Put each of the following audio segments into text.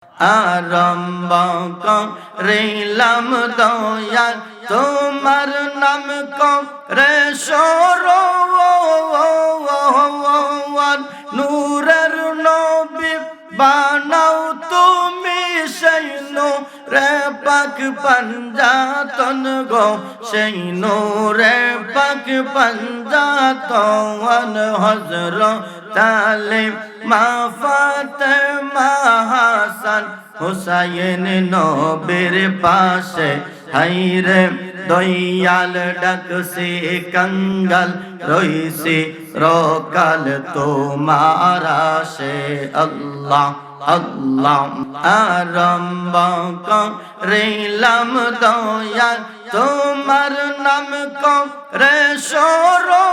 আরম্ভ করিলাম দয়াল তোমার নাম করে সরো নূরের নবী বানাও তুমি সেই নূরে পাক পঞ্জাতন গো সেই নূরে পাক পঞ্জাতন হযরত আলী মা ফাতেমা হাসান হুসাইন নবীর পাশে হাইরে দয়াল ডাকছে কঙ্গাল রইছে রকাল তোমার আশে আল্লাহ আল্লাহ আরম্ভ করিলাম দয়াল তোমার নাম করে সরো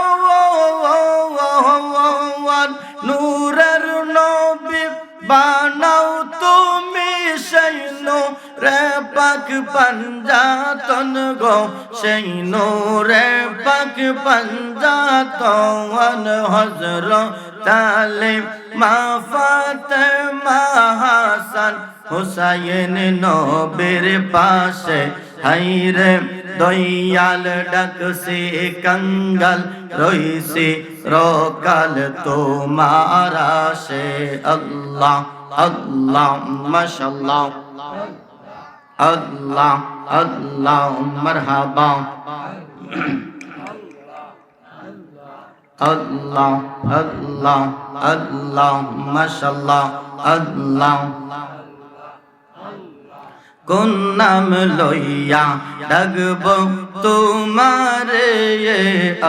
নূরের নবী বানাও তুমি সেই নূরে পাক পঞ্জাতন গো সেই নূরে পাক পঞ্জাতন হযরত আলী মা ফাতেমা হাসান হুসাইন নবীর পাশে হাইরে দয়াল ডাকছে কঙ্গাল রইছে রকাল তোমার আশে আল্লাহ আল্লাহ মাশাআল্লাহ আল্লাহ আল্লাহ মারহাবা আল্লাহ আল্লাহ আল্লাহ মাশাআল্লাহ আল্লাহ কোন নাম লইয়া ডাকব তোমারে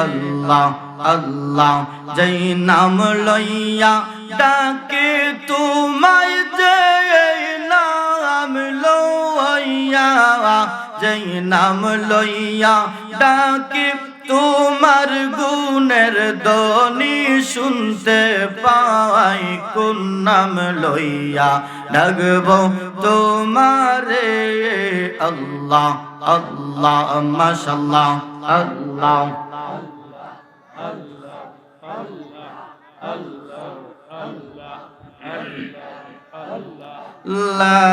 আল্লাহ আল্লাহ যেই নাম লইয়া ডাকে তোমায় যেই নাম লইয়া যেই নাম লইয়া ডাকে তোমার গুণের ধ্বনি শুনতে পাই কোন নাম লইয়া ডাকব তোমারে আল্লাহ আল্লাহ মাশাআল্লাহ আল্লাহ লা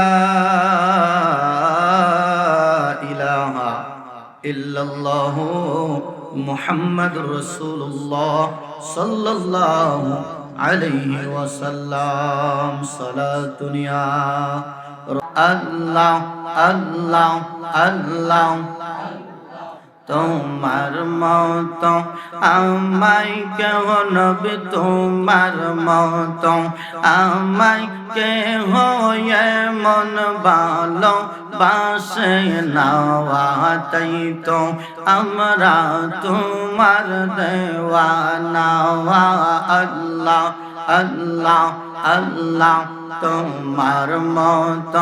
ইলাহা ইল্লাল্লাহু মুহাম্মাদুর রাসূলুল্লাহ সাল্লাল্লাহু আলাইহি ওয়াসাল্লাম সালাতুন ইয়া আল্লাহ আল্লাহ আল্লাহ তোমার মত আমায় কেহ নবী তোমার মত আমায় কেহ মন ভালো বাসে নাওয়া তাই তো আমরা তোমার দেওয়ানা আল্লাহ আল্লাহ আল্লাহ তোমার মত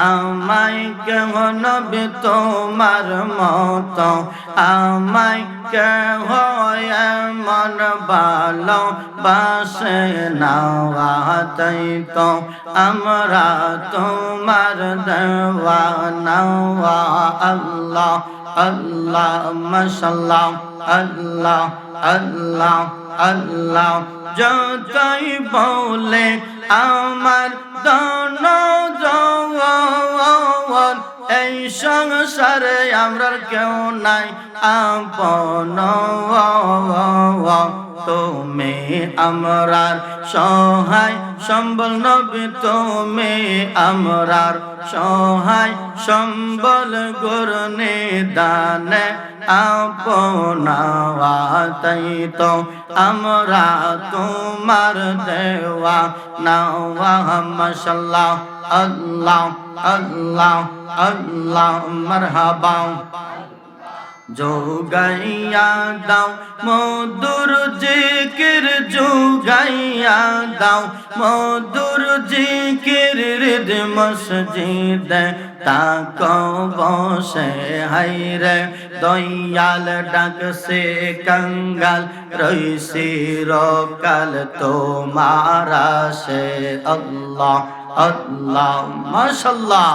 আমায় কেহ নবী তোমার মত আমায় কেহ মন ভালো বাসে নাওয়া তাই তো আমরা তোমার দেওয়ানা আল্লাহ আল্লাহ মাশাআল্লাহ আল্লাহ আল্লাহ আল্লাহ যতই বলে আমার দন জওয়ান এই সংসারে আমরার কেউ নাই আপন তুমি আমরার সহায় সম্বল নবী তুমি আমরার সহায় সম্বল গুরনে দানে আপনা তাই তো আমরা তোমার দেওয়া নাওয়া মাশাআল্লাহ আল্লাহ আল্লাহ আল্লাহ মারহাবা যোগাইয়া দাও মধুর জিকির যোগাইয়া দাও মধুর জিকির হৃদ মসজিদে তাকো বসে হাইরে দয়াল ডাকছে কঙ্গাল রইছি রকাল তোমার আশে আল্লাহ আল্লাহ মাশাআল্লাহ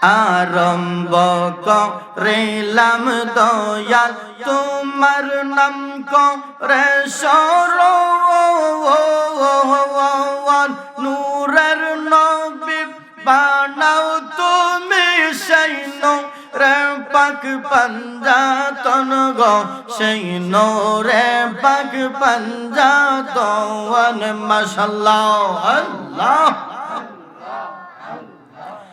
আরম্ভ করিলাম দয়াল তোমার নাম করে স্মরণ নূরের নবী বানাও তুমি সেই রে পাক পঞ্জাতন গো সেই রে পাক পঞ্জাতন মাশাআল্লাহ আল্লাহ